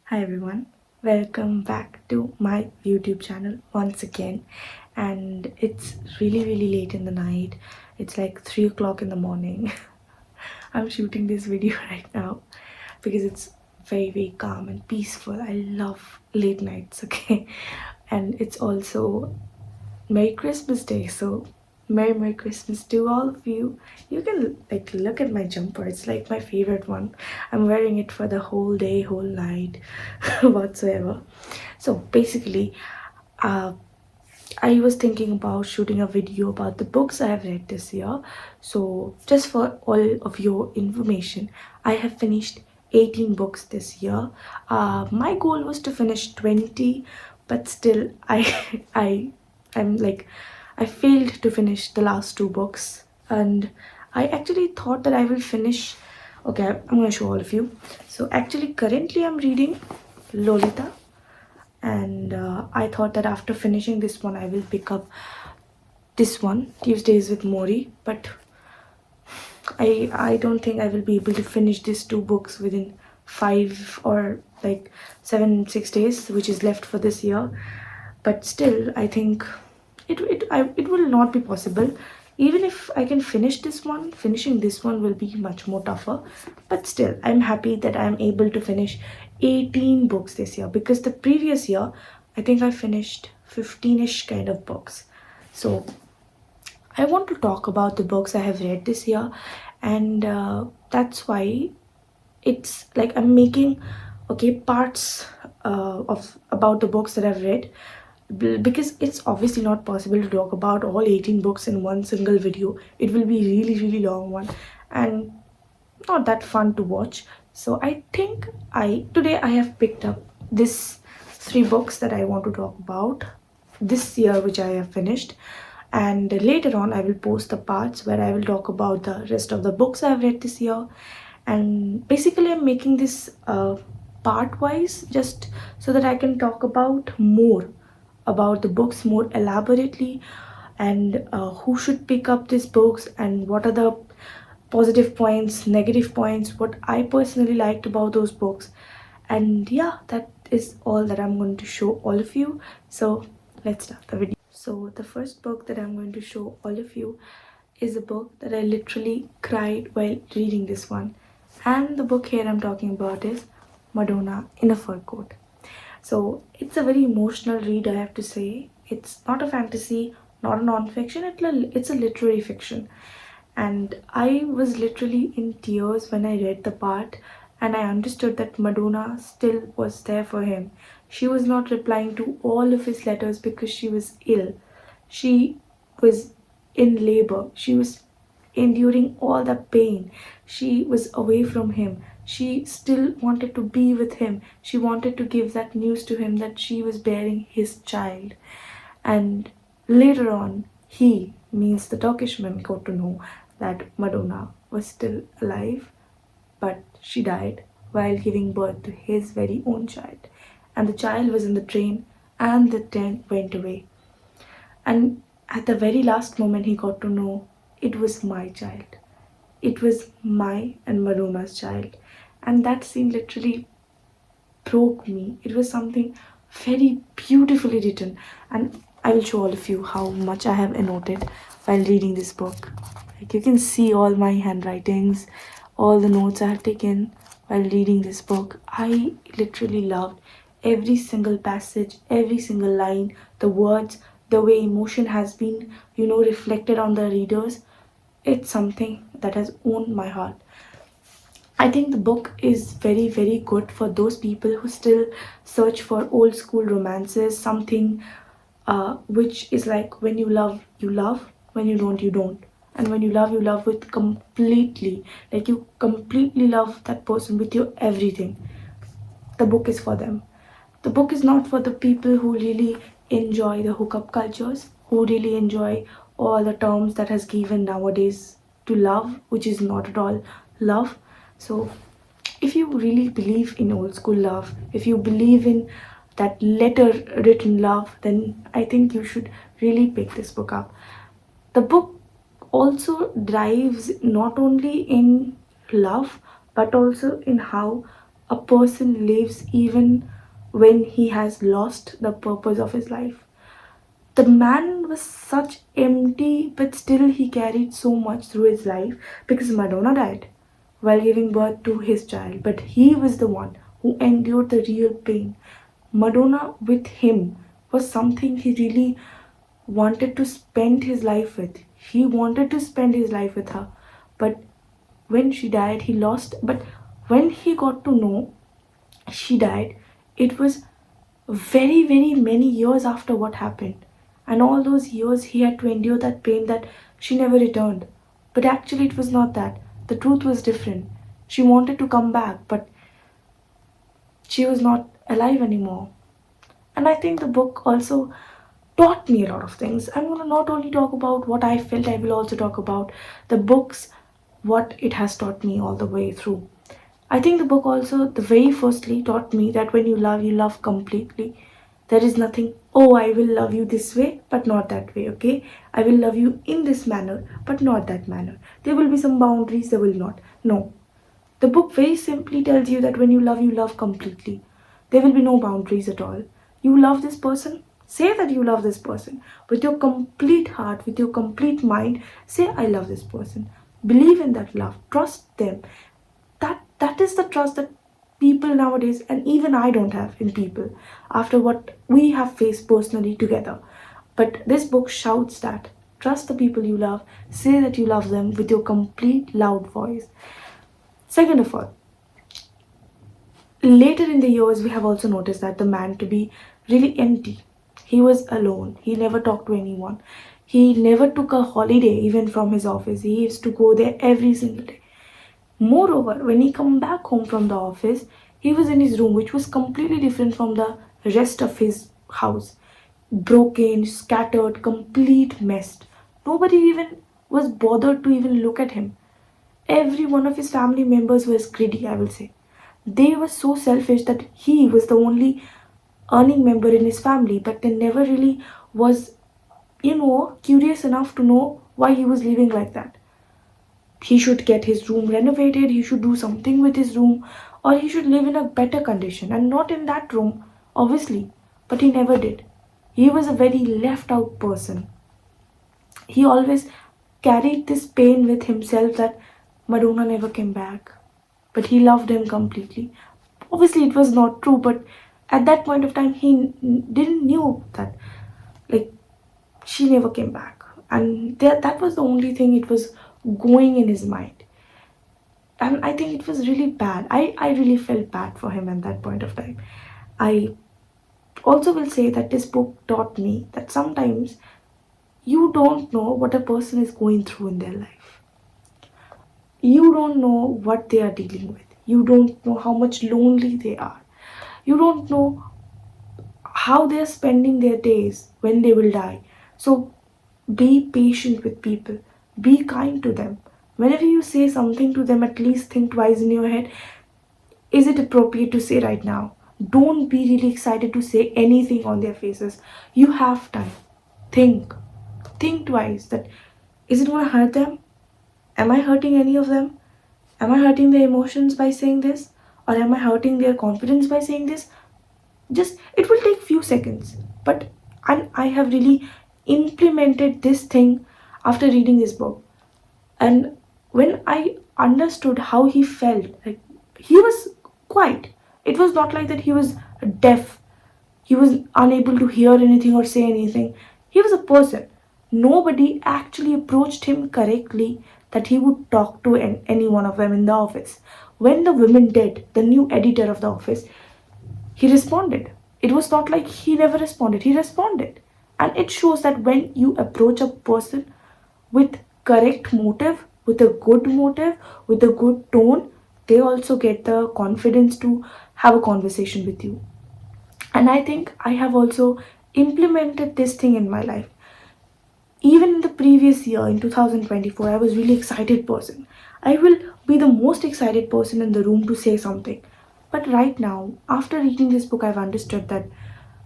Hi everyone, welcome back to my YouTube channel once again. And it's really late in the night. It's like 3 o'clock in the morning. I'm shooting this video right now because it's very calm and peaceful. I love late nights, okay? And it's also Merry Christmas Day, so Merry Christmas to all of you. You can like look at my jumper, it's like my favorite one. I'm wearing it for the whole day, whole night, whatsoever. So basically, uh, I was thinking about shooting a video about the books I have read this year. So just for all of your information, I have finished 18 books this year. My goal was to finish 20, but still I I'm like I failed to finish the last two books, and I actually thought that I will finish. Okay, I'm gonna show all of you. So actually currently I'm reading Lolita, and I thought that after finishing this one I will pick up this one, Tuesdays with Mori, but I don't think I will be able to finish these two books within 5 or 7 6 days, which is left for this year. But still I think it will not be possible. Even if I can finish this one, finishing this one will be much more tougher. But still I'm happy that I'm able to finish 18 books this year, because the previous year I think I finished 15ish kind of books. So I want to talk about the books I have read this year, and that's why it's like I'm making parts of about the books that I've read, because it's obviously not possible to talk about all 18 books in one single video. It will be really long one and not that fun to watch. So I think I today I have picked up this three books that I want to talk about this year, which I have finished, and later on I will post the parts where I will talk about the rest of the books I have read this year. And basically I'm making this part wise, just so that I can talk about more about the books more elaborately, and who should pick up these books, and what are the positive points, negative points, what I personally liked about those books. And yeah, that is all that I'm going to show all of you. So let's start the video. So the first book that I'm going to show all of you is a book that I literally cried while reading this one. And the book here I'm talking about is Madonna in a Fur Coat. So it's a very emotional read, I have to say. It's not a fantasy, not a non-fiction, it's a literary fiction. And I was literally in tears when I read the part, and I understood that Madonna still was there for him. She was not replying to all of his letters because she was ill. She was in labor. She was enduring all the pain. She was away from him. She still wanted to be with him. She wanted to give that news to him that she was bearing his child. And later on, he, means the Turkishman, got to know that Madonna was still alive, but she died while giving birth to his very own child. And the child was in the train, and the train went away. And at the very last moment, he got to know it was my child. It was my and Madonna's child. And that scene literally broke me. It was something very beautifully written, and I will show all of you how much I have annotated while reading this book. Like, you can see all my handwritings, all the notes I have taken while reading this book. I literally loved every single passage, every single line, the words, the way emotion has been, reflected on the readers. It's something that has owned my heart. I think the book is very good for those people who still search for old school romances, something which is like, when you love, when you don't, you don't. And when you love with completely, like you completely love that person with your everything. The book is for them. The book is not for the people who really enjoy the hookup cultures, who really enjoy all the terms that has given nowadays to love, which is not at all love. So if you really believe in old school love, if you believe in that letter written love, then I think you should really pick this book up. The book also drives not only in love, but also in how a person lives even when he has lost the purpose of his life. The man was such empty, but still he carried so much through his life because Madonna died while giving birth to his child. But he was the one who endured the real pain. Madonna with him was something he really wanted to spend his life with. He wanted to spend his life with her. But when she died, he lost. But when he got to know she died, it was very, very many years after what happened. And all those years he had to endure that pain that she never returned. But actually, it was not that. The truth was different. She wanted to come back, but she was not alive anymore. And I think the book also taught me a lot of things. I'm going to not only talk about what I felt, I will also talk about the books, what it has taught me all the way through. I think the book also, the very firstly, taught me that when you love completely. There is nothing, oh, I will love you this way, but not that way, okay? I will love you in this manner, but not that manner. There will be some boundaries, there will not. No. The book very simply tells you that when you love completely. There will be no boundaries at all. You love this person, say that you love this person. With your complete heart, with your complete mind, say, I love this person. Believe in that love, trust them. That is the trust that people nowadays, and even I don't have in people after what we have faced personally together. But this book shouts that trust the people you love, say that you love them with your complete loud voice. Second of all, later in the years, we have also noticed that the man to be really empty. He was alone. He never talked to anyone. He never took a holiday even from his office. He used to go there every single day. Moreover, when he come back home from the office, he was in his room, which was completely different from the rest of his house. Broken, scattered, complete mess. Nobody even was bothered to even look at him. Every one of his family members was greedy, I will say. They were so selfish that he was the only earning member in his family, but they never really was, curious enough to know why he was living like that. He should get his room renovated, he should do something with his room, or he should live in a better condition and not in that room, obviously. But he never did. He was a very left out person. He always carried this pain with himself that Madonna never came back, but he loved him completely. Obviously, it was not true, but at that point of time, he didn't knew that, like, she never came back, and that was the only thing it was going in his mind. And I think it was really bad. I really felt bad for him at that point of time. I also will say that this book taught me that sometimes you don't know what a person is going through in their life. You don't know what they are dealing with. You don't know how much lonely they are. You don't know how they are spending their days when they will die. So be patient with people. Be kind to them. Whenever you say something to them, at least think twice in your head, is it appropriate to say right now? Don't be really excited to say anything on their faces. You have time. Think. Think twice that is it going to hurt them? Am I hurting any of them? Am I hurting their emotions by saying this? Or am I hurting their confidence by saying this? Just, it will take few seconds. But I have really implemented this thing after reading this book. And when I understood how he felt, like, he was quiet. It was not like that he was deaf. He was unable to hear anything or say anything. He was a person. Nobody actually approached him correctly that he would talk to any one of them in the office. When the women did, the new editor of the office, he responded. It was not like he never responded. He responded. And it shows that when you approach a person with correct motive, with a good motive, with a good tone, they also get the confidence to have a conversation with you. And I think I have also implemented this thing in my life. Even in the previous year, in 2024, I was really excited person. I will be the most excited person in the room to say something. But right now, after reading this book, I've understood that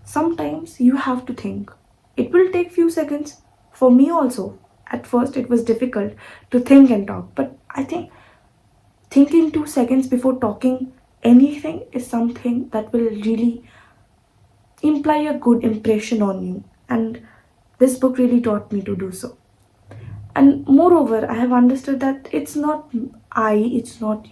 sometimes you have to think. It will take few seconds. For me also, at first it was difficult to think and talk. But I think thinking 2 seconds before talking anything is something that will really imply a good impression on you. And this book really taught me to do so. And moreover, I have understood that it's not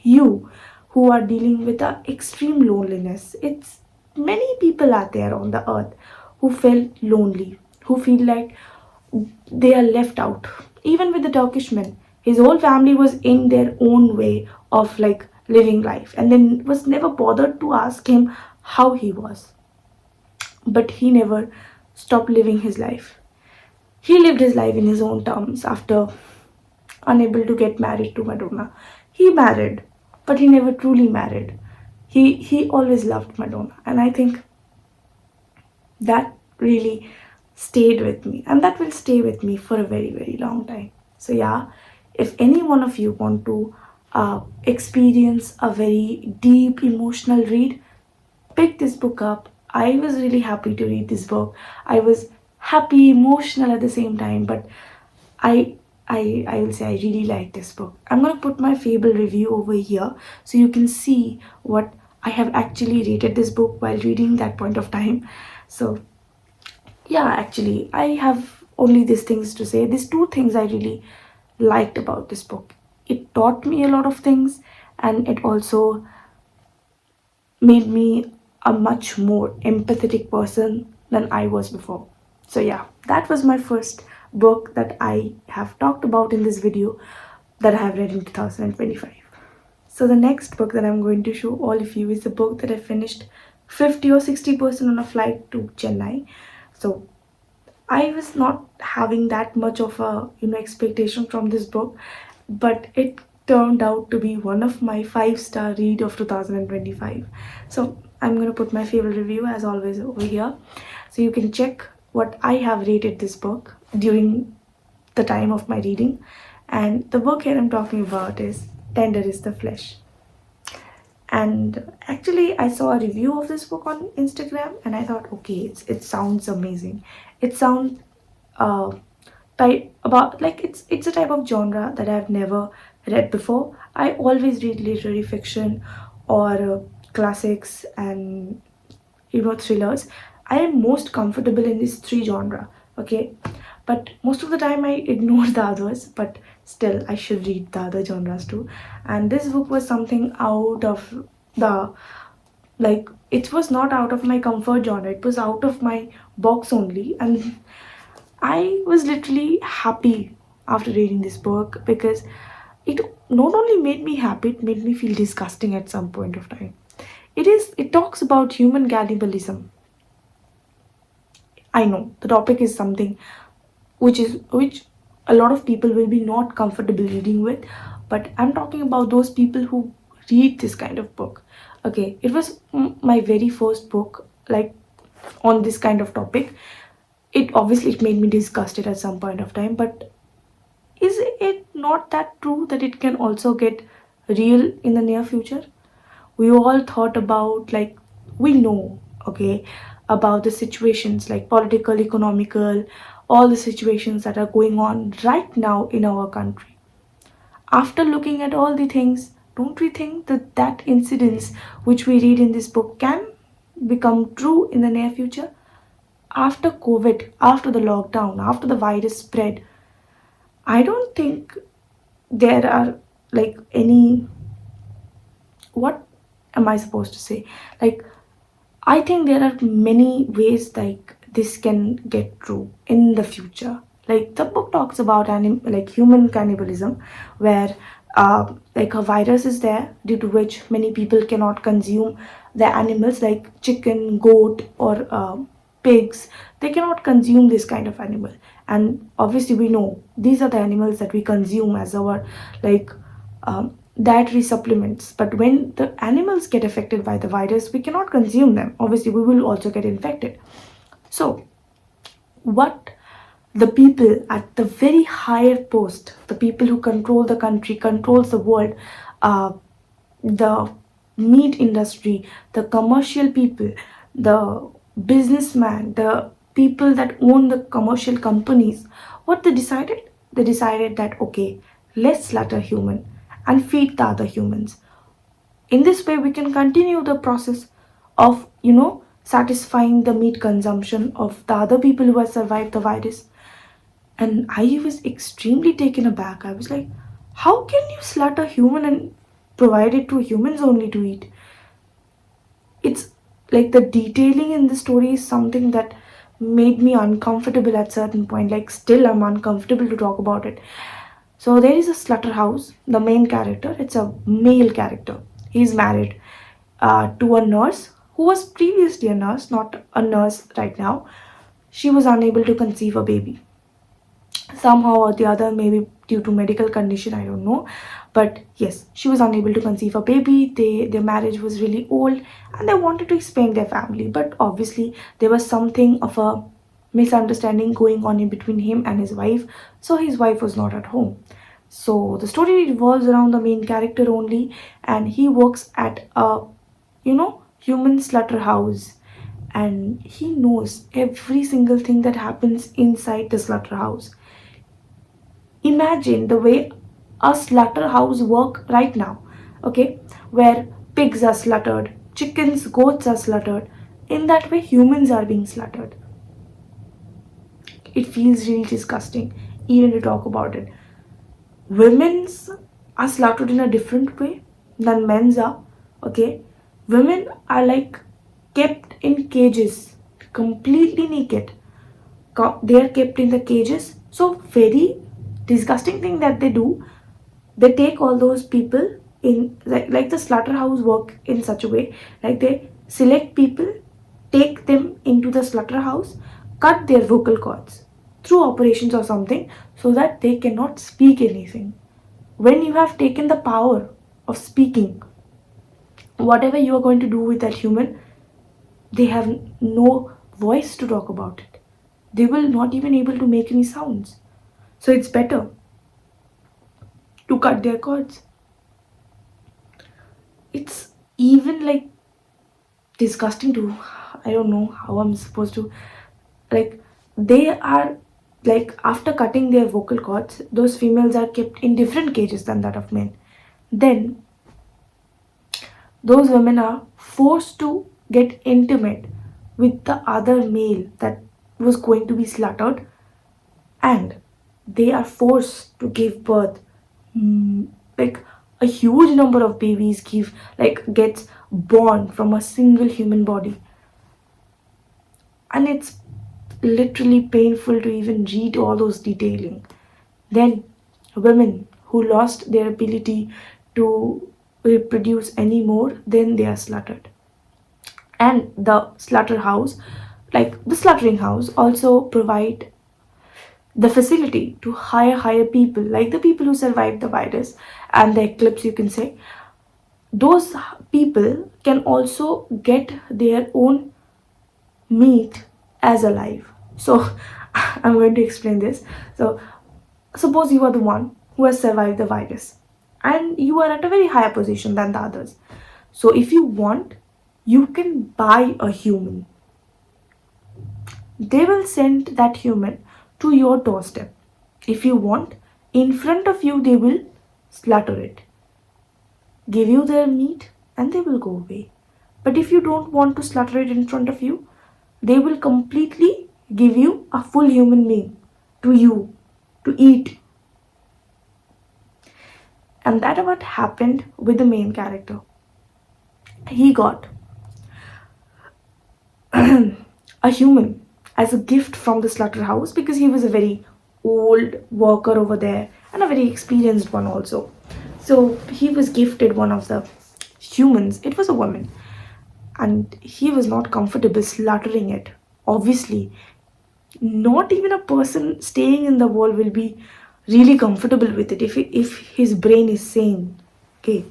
you who are dealing with the extreme loneliness. It's many people out there on the earth who felt lonely, who feel like they are left out. Even with the Turkish man, his whole family was in their own way of like living life, and then was never bothered to ask him how he was. But he never stopped living his life. He lived his life in his own terms after unable to get married to Madonna. He married, but he never truly married. He always loved Madonna, and I think that really stayed with me, and that will stay with me for a very very long time. So yeah, if any one of you want to experience a very deep emotional read, pick this book up. I was really happy to read this book. I was happy, emotional at the same time, but I I will say I really like this book. I'm gonna put my Fable review over here so you can see what I have actually rated this book while reading that point of time. So yeah, actually I have only these things to say. These two things I really liked about this book. It taught me a lot of things, and it also made me a much more empathetic person than I was before. So yeah, that was my first book that I have talked about in this video that I have read in 2025. So the next book that I'm going to show all of you is the book that I finished 50 or 60% on a flight to Chennai. So I was not having that much of a expectation from this book, but it turned out to be one of my 5-star read of 2025. So I'm gonna put my favorite review as always over here, so you can check what I have rated this book during the time of my reading. And the book here I'm talking about is Tender is the Flesh. And actually I saw a review of this book on Instagram, and I thought, okay, it sounds amazing. It sounds uh type about like it's a type of genre that I've never read before. I always read literary fiction or classics and thrillers. I am most comfortable in these three genre, okay, but most of the time I ignore the others, but still I should read the other genres too. And this book was something out of the, like, it was not out of my comfort genre, it was out of my box only. And I was literally happy after reading this book because it not only made me happy, it made me feel disgusting at some point of time. It talks about human cannibalism. I know the topic is something which a lot of people will be not comfortable reading with, but I'm talking about those people who read this kind of book. Okay, it was my very first book like on this kind of topic. It made me disgusted at some point of time, but is it not that true that it can also get real in the near future? We all thought about, like, we know, okay, about the situations like political, economical, all the situations that are going on right now in our country. After looking at all the things, don't we think that that incidents which we read in this book can become true in the near future? After COVID, after the lockdown, after the virus spread, I don't think there are like any, what am I supposed to say? Like, I think there are many ways like this can get true in the future. Like the book talks about like human cannibalism, where like a virus is there due to which many people cannot consume the animals like chicken, goat, or pigs. They cannot consume this kind of animal, and obviously we know these are the animals that we consume as our like dietary supplements. But when the animals get affected by the virus, we cannot consume them. Obviously we will also get infected. So what the people at the very higher post, the people who control the country, controls the world, uh, the meat industry, the commercial people, the businessman, the people that own the commercial companies, what they decided? They decided that okay, let's slaughter human and feed the other humans. In this way, we can continue the process of, satisfying the meat consumption of the other people who have survived the virus. And I was extremely taken aback. I was like, how can you slaughter a human and provide it to humans only to eat? It's like the detailing in the story is something that made me uncomfortable at certain point. Like still I'm uncomfortable to talk about it. So there is a slaughterhouse. The main character, it's a male character. He's married to a nurse who was previously a nurse, not a nurse right now. She was unable to conceive a baby somehow or the other, maybe due to medical condition, I don't know. But yes, she was unable to conceive a baby. Their marriage was really old, and they wanted to expand their family, but obviously there was something of a misunderstanding going on in between him and his wife, so his wife was not at home. So the story revolves around the main character only, and he works at a, human slaughterhouse, and he knows every single thing that happens inside the slaughterhouse. Imagine the way a slaughterhouse work right now, okay, where pigs are slaughtered, chickens, goats are slaughtered. In that way, humans are being slaughtered. It feels really disgusting even to talk about it. Women's are slaughtered in a different way than men's are. Okay, women are like kept in cages, completely naked. They are kept in the cages. So very disgusting thing that they do. They take all those people in, like the slaughterhouse work in such a way, like they select people, take them into the slaughterhouse, cut their vocal cords through operations or something, so that they cannot speak anything. When you have taken the power of speaking, whatever you are going to do with that human, they have no voice to talk about it. They will not even able to make any sounds. So it's better to cut their cords. It's even like disgusting to, I don't know how I'm supposed to, like, they are, like, after cutting their vocal cords, those females are kept in different cages than that of men. Then those women are forced to get intimate with the other male that was going to be slaughtered, and they are forced to give birth. Like a huge number of babies gets born from a single human body, and it's literally painful to even read all those detailing. Then women who lost their ability to reproduce anymore, then they are slaughtered. And the slaughterhouse, like the slaughtering house, also provide the facility to hire people, like the people who survived the virus and the eclipse, you can say. Those people can also get their own meat as alive. So I'm going to explain this. So suppose you are the one who has survived the virus, and you are at a very higher position than the others. So if you want, you can buy a human. They will send that human to your doorstep. If you want, in front of you, they will slaughter it, give you their meat, and they will go away. But if you don't want to slaughter it in front of you, they will completely give you a full human being to you to eat. And that what happened with the main character. He got a human as a gift from the slaughterhouse, because he was a very old worker over there and a very experienced one also. So he was gifted one of the humans. It was a woman, and he was not comfortable slaughtering it. Obviously, not even a person staying in the world will be really comfortable with it if his brain is sane. Okay,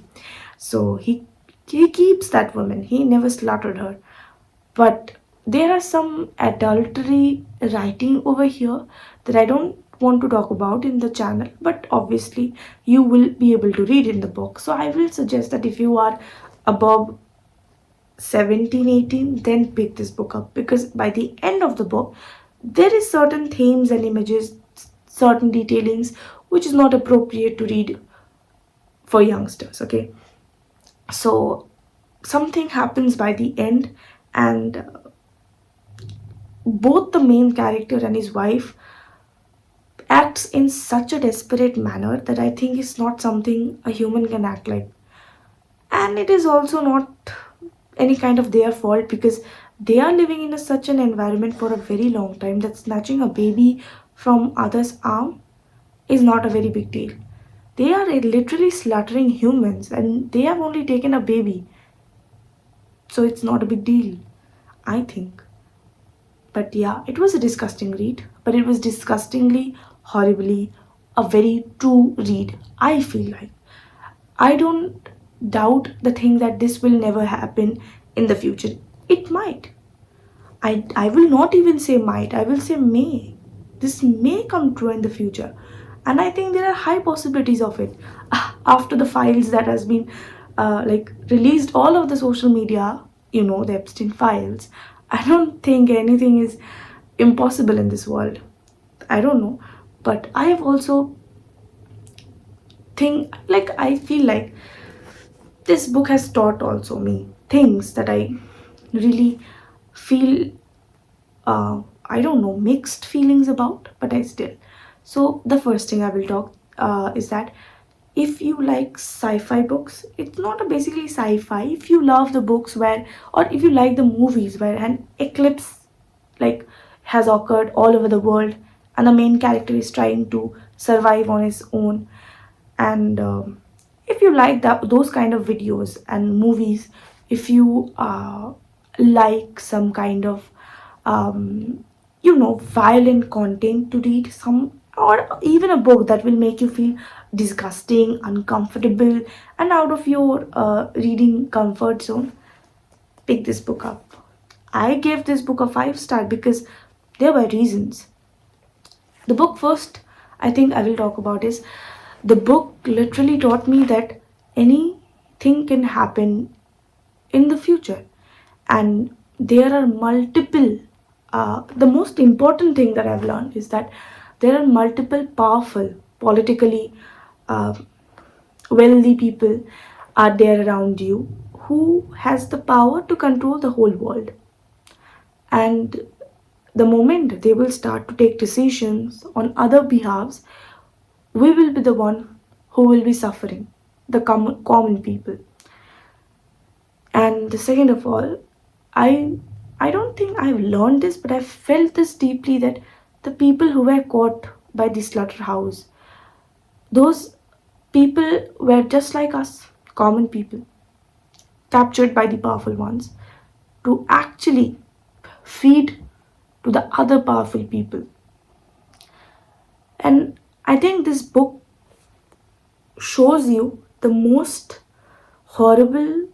so he keeps that woman. He never slaughtered her. But there are some adultery writing over here that I don't want to talk about in the channel, but obviously you will be able to read in the book. So I will suggest that if you are above 17, 18, then pick this book up, because by the end of the book there is certain themes and images, certain detailings which is not appropriate to read for youngsters. Okay, So something happens by the end, and both the main character and his wife acts in such a desperate manner that I think is not something a human can act like. And it is also not any kind of their fault, because they are living in such an environment for a very long time that snatching a baby from others arm is not a very big deal. They are literally slaughtering humans, and they have only taken a baby, so it's not a big deal, I think. But yeah, it was a disgusting read, but it was disgustingly, horribly a very true read, I feel like. I don't doubt the thing that this will never happen in the future. It might. I will not even say might, I will say may. This may come true in the future. And I think there are high possibilities of it. After the files that has been like released all of the social media, the Epstein files, I don't think anything is impossible in this world. I don't know. But I have also I feel like this book has taught also me things that I really feel, I don't know, mixed feelings about, but I still. So the first thing I will talk is that if you like sci-fi books, it's not a basically sci-fi. If you love the books where, or if you like the movies where an eclipse like has occurred all over the world, and the main character is trying to survive on his own, and if you like those kind of videos and movies, if you like some kind of violent content to read, some or even a book that will make you feel disgusting, uncomfortable, and out of your reading comfort zone, pick this book up. I gave this book a 5 star because there were reasons. The book first, I think I will talk about is the book literally taught me that anything can happen in the future, and there are multiple. The most important thing that I've learned is that there are multiple powerful, politically uh, wealthy people are there around you who has the power to control the whole world. And the moment they will start to take decisions on other behalves, we will be the one who will be suffering, the common people. And the second of all, i I don't think I've learned this, but I felt this deeply, that the people who were caught by the slaughterhouse, those people were just like us, common people, captured by the powerful ones to actually feed to the other powerful people. And I think this book shows you the most horrible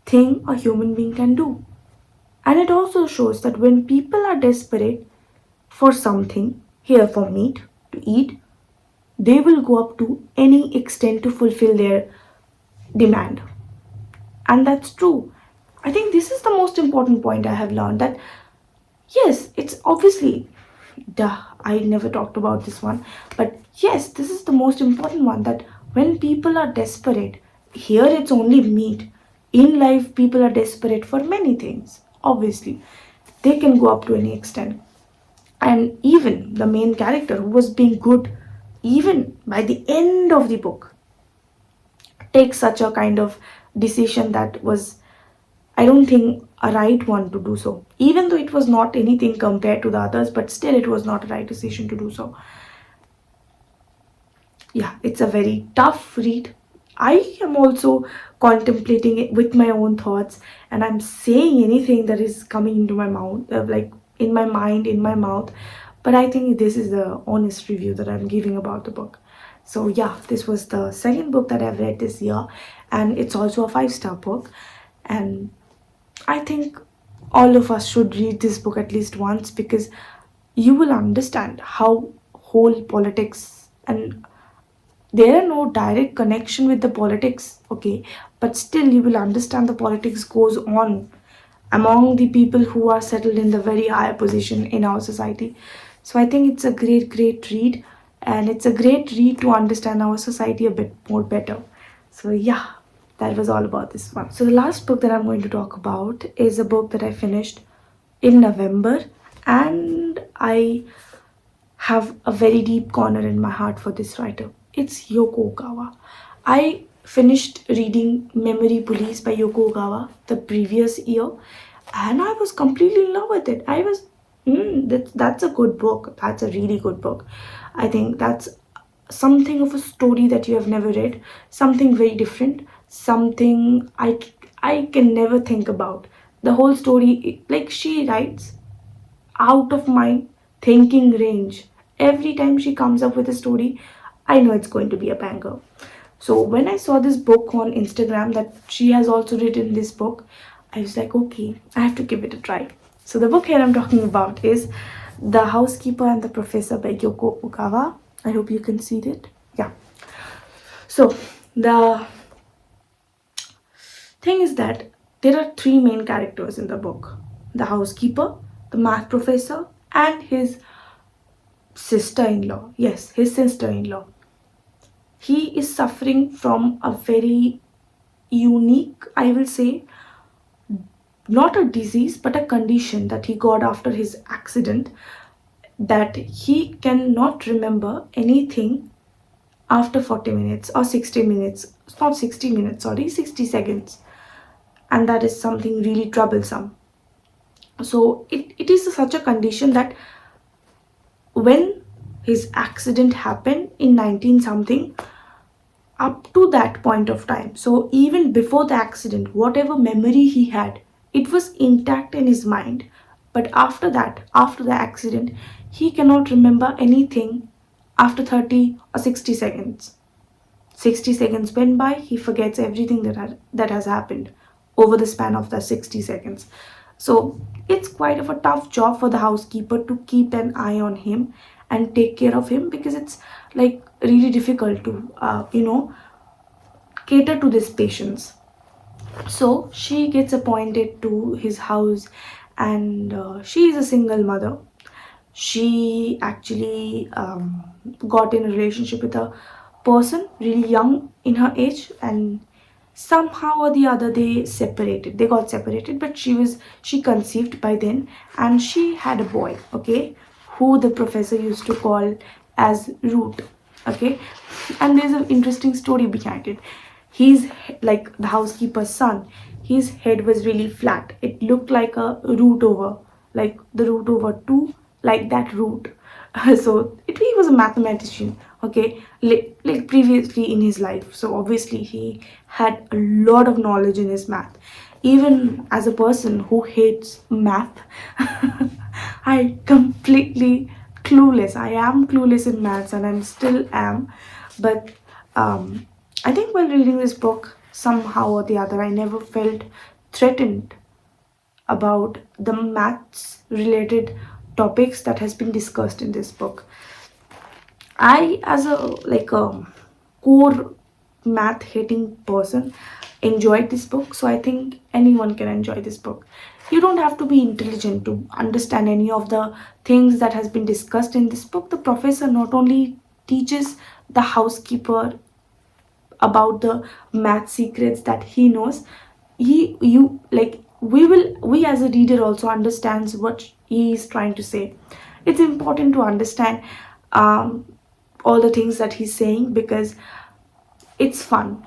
thing a human being can do. And it also shows that when people are desperate for something, here for meat to eat, they will go up to any extent to fulfill their demand. And that's true. I think this is the most important point I have learned, that yes, it's obviously, duh, I never talked about this one, but yes, this is the most important one, that when people are desperate, here it's only meat. In life, people are desperate for many things, obviously. They can go up to any extent. And even the main character, who was being good, even by the end of the book, takes such a kind of decision that was, I don't think, a right one to do so. Even though it was not anything compared to the others, but still it was not a right decision to do so. Yeah, it's a very tough read. I am also contemplating it with my own thoughts, and I'm saying anything that is coming into my mouth, like in my mind, in my mouth. But I think this is the honest review that I'm giving about the book. So, yeah, this was the second book that I've read this year, and it's also a 5 star book. And I think all of us should read this book at least once, because you will understand how whole politics, and there are no direct connection with the politics, okay, but still you will understand the politics goes on among the people who are settled in the very high position in our society. So I think it's a great read, and it's a great read to understand our society a bit more better. So yeah, that was all about this one. So the last book that I'm going to talk about is a book that I finished in November, and I have a very deep corner in my heart for this writer. It's Yoko Ogawa. I finished reading Memory Police by Yoko Ogawa the previous year, and I was completely in love with it. I was, that's a good book. That's a really good book. I think that's something of a story that you have never read, something very different, something I can never think about. The whole story, like she writes out of my thinking range. Every time she comes up with a story, I know it's going to be a banger. So when I saw this book on Instagram that she has also written this book, I was like, okay, I have to give it a try. So the book here I'm talking about is The Housekeeper and the Professor by Yoko Ogawa. I hope you can see it. Yeah. So the thing is that there are three main characters in the book: the housekeeper, the math professor, and his sister-in-law. Yes, his sister-in-law. He is suffering from a very unique, I will say, not a disease, but a condition that he got after his accident, that he cannot remember anything after 40 minutes or 60 minutes. It's not 60 minutes, sorry, 60 seconds. And that is something really troublesome. So it is such a condition that when his accident happened in 19 something, up to that point of time, so even before the accident, whatever memory he had, it was intact in his mind. But after that, after the accident, he cannot remember anything after 30 or 60 seconds. 60 seconds went by, he forgets everything that has happened over the span of the 60 seconds. So it's quite of a tough job for the housekeeper to keep an eye on him and take care of him, because it's like really difficult to, cater to these patients. So she gets appointed to his house, and she is a single mother. She actually got in a relationship with a person really young in her age, and somehow or the other they got separated, but she conceived by then, and she had a boy, okay, who the professor used to call as Root, okay. And there's an interesting story behind it. He's like the housekeeper's son. His head was really flat. It looked like a root over, like the root over 2, like that root. So he was a mathematician, okay, like previously in his life. So obviously he had a lot of knowledge in his math. Even as a person who hates math, I completely clueless. I am clueless in maths, and I'm still am. But I think while reading this book, somehow or the other, I never felt threatened about the maths related topics that has been discussed in this book. I, as a like a core math hating person, enjoyed this book. So I think anyone can enjoy this book. You don't have to be intelligent to understand any of the things that has been discussed in this book. The professor not only teaches the housekeeper about the math secrets that he knows, he you like we as a reader also understands what he is trying to say. It's important to understand um, all the things that he's saying, because it's fun.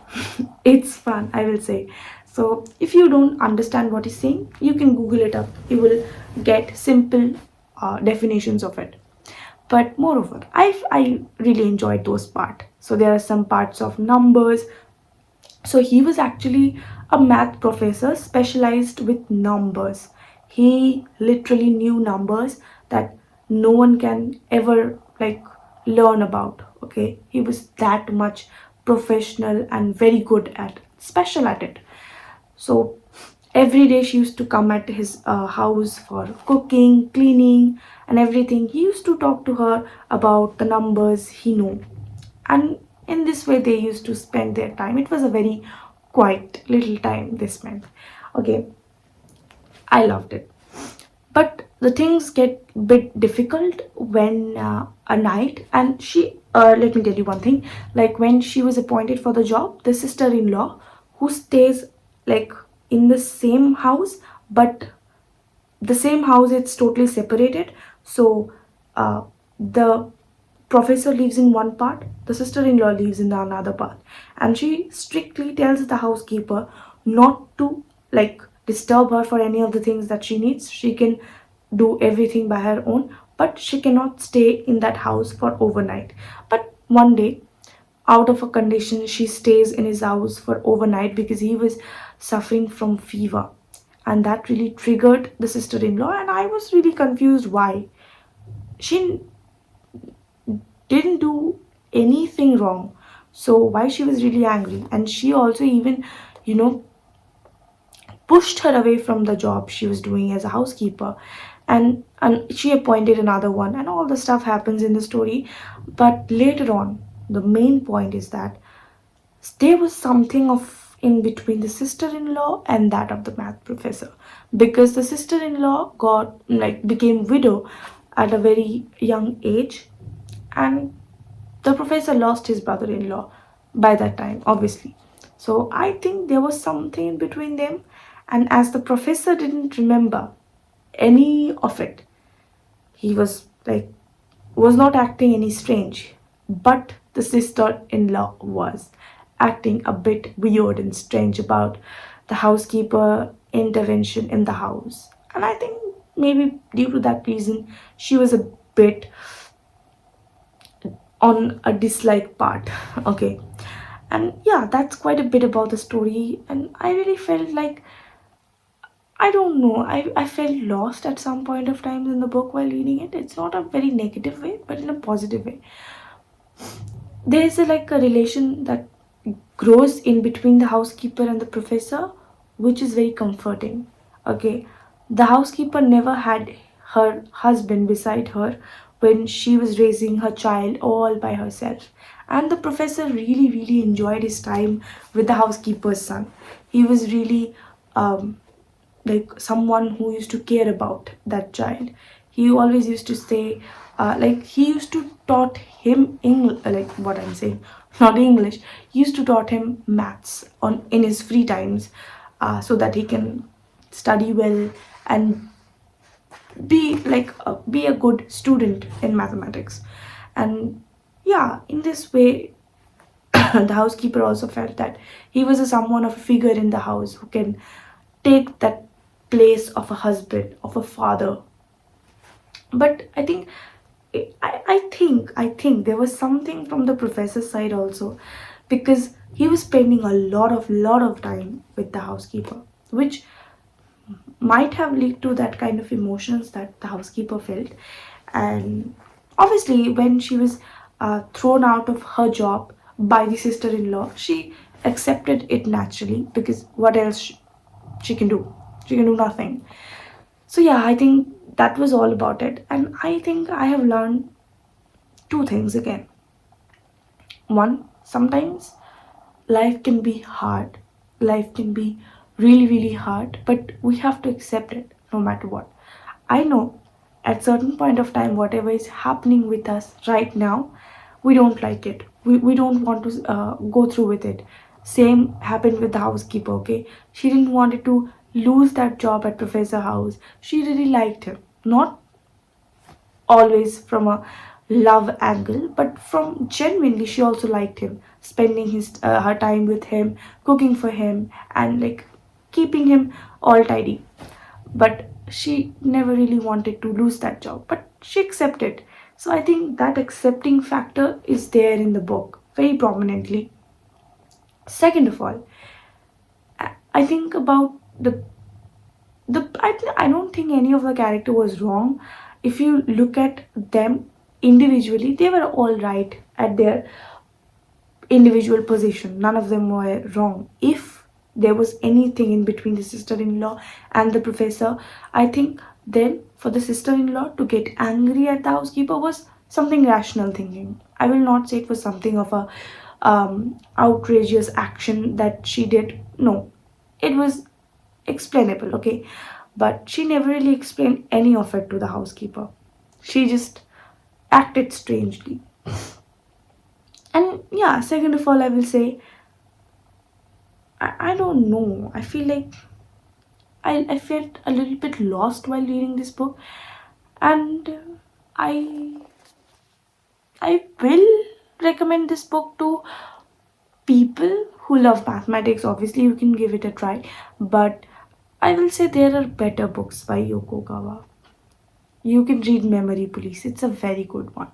It's fun, I will say. So if you don't understand what he's saying, you can google it up. You will get simple definitions of it. But moreover, I really enjoyed those parts. So there are some parts of numbers. So he was actually a math professor specialized with numbers. He literally knew numbers that no one can ever like learn about. Okay, he was that much professional and very good at special at it. So every day she used to come at his house for cooking, cleaning, and everything. He used to talk to her about the numbers he knew, and in this way they used to spend their time. It was a very quiet little time they spent. Okay, I loved it. But the things get a bit difficult when a night, and she let me tell you one thing. Like when she was appointed for the job, the sister-in-law who stays like in the same house, but the same house it's totally separated. So the professor lives in one part, the sister-in-law lives in the another part, and she strictly tells the housekeeper not to like disturb her for any of the things that she needs. She can do everything by her own, but she cannot stay in that house for overnight. But one day, out of a condition, she stays in his house for overnight because he was suffering from fever, and that really triggered the sister-in-law, and I was really confused why. She didn't do anything wrong, so why she was really angry. And she also even, you know, pushed her away from the job she was doing as a housekeeper, and she appointed another one, and all the stuff happens in the story. But later on, the main point is that there was something of in between the sister-in-law and that of the math professor, because the sister-in-law got like became widow at a very young age, and the professor lost his brother-in-law by that time, obviously. So I think there was something in between them, and as the professor didn't remember any of it, he was not acting any strange, but the sister-in-law was acting a bit weird and strange about the housekeeper intervention in the house. And I think maybe due to that reason, she was a bit on a dislike part. Okay. And yeah, that's quite a bit about the story, and I really felt like, I don't know, I felt lost at some point of time in the book while reading it. It's not a very negative way, but in a positive way. There's like a relation that grows in between the housekeeper and the professor, which is very comforting. Okay, the housekeeper never had her husband beside her when she was raising her child all by herself, and the professor really really enjoyed his time with the housekeeper's son. He was really like someone who used to care about that child. He always used to say, like he used to taught him English, like what I'm saying, not English. He used to taught him maths on in his free times, so that he can study well and be a good student in mathematics. And yeah, in this way, the housekeeper also felt that he was a someone of a figure in the house who can take that place of a husband, of a father. But I think I think there was something from the professor's side also, because he was spending a lot of time with the housekeeper, which might have led to that kind of emotions that the housekeeper felt. And obviously when she was thrown out of her job by the sister-in-law, she accepted it naturally, because what else she can do? She can do nothing. So yeah, I think that was all about it, and I think I have learned two things again. One, sometimes life can be hard. Life can be really, really hard, but we have to accept it no matter what. I know at certain point of time, whatever is happening with us right now, we don't like it. We don't want to go through with it. Same happened with the housekeeper, okay? She didn't wanted to lose that job at Professor House. She really liked him. Not always from a love angle, but from genuinely she also liked him, spending his her time with him, cooking for him, and like keeping him all tidy. But she never really wanted to lose that job, but she accepted. So I think that accepting factor is there in the book very prominently. Second of all, I think about I don't think any of the character was wrong. If you look at them individually, they were all right at their individual position. None of them were wrong. If there was anything in between the sister-in-law and the professor, I think then for the sister-in-law to get angry at the housekeeper was something rational thinking. I will not say it was something of a outrageous action that she did. No, it was explainable, okay? But she never really explained any of it to the housekeeper. She just acted strangely. And yeah, second of all, I will say I don't know. I feel like I felt a little bit lost while reading this book, and I I will recommend this book to people who love mathematics. Obviously, you can give it a try, but I will say there are better books by Yoko Kawa. You can read Memory Police. It's a very good one.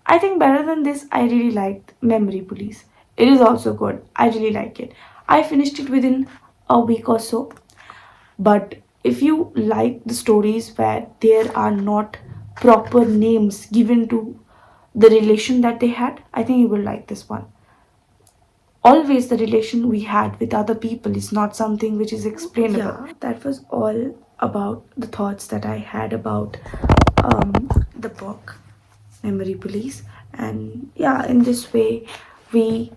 I think better than this, I really liked Memory Police. It is also good. I really like it. I finished it within a week or so. But if you like the stories where there are not proper names given to the relation that they had, I think you will like this one. Always the relation we had with other people is not something which is explainable. Yeah, that was all about the thoughts that I had about the book Memory Police. And yeah, in this way, we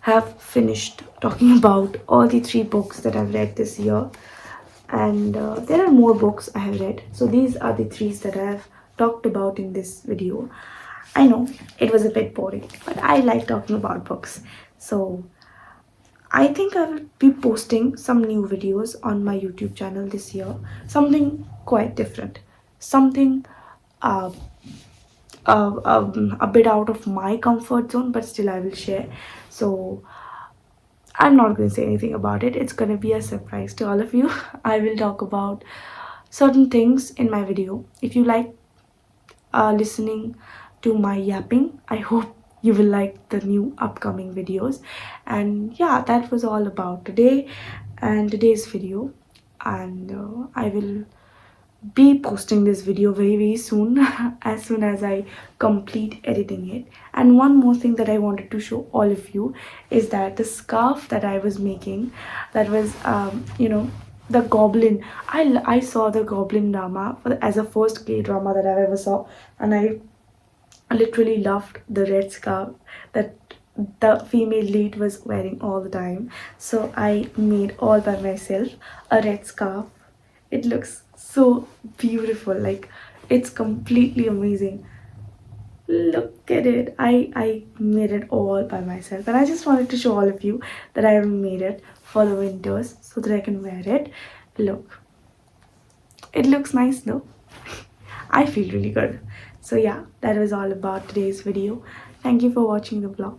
have finished talking about all the three books that I've read this year. And there are more books I have read. So these are the three that I have talked about in this video. I know it was a bit boring, but I like talking about books. So I think I will be posting some new videos on my YouTube channel this year. Something quite different. Something uh, a bit out of my comfort zone, but still I will share. So I'm not going to say anything about it. It's going to be a surprise to all of you. I will talk about certain things in my video. If you like listening to my yapping, I hope you will like the new upcoming videos. And yeah, that was all about today and today's video. And I will be posting this video very soon as soon as I complete editing it. And one more thing that I wanted to show all of you is that the scarf that I was making, that was the goblin. I saw the goblin drama as a first K drama that I ever saw, and I literally loved the red scarf that the female lead was wearing all the time. So I made all by myself a red scarf. It looks so beautiful, like it's completely amazing. Look at it. I made it all by myself, and I just wanted to show all of you that I have made it for the winters so that I can wear it. Look, it looks nice, no? I feel really good. So yeah, that was all about today's video. Thank you for watching the vlog.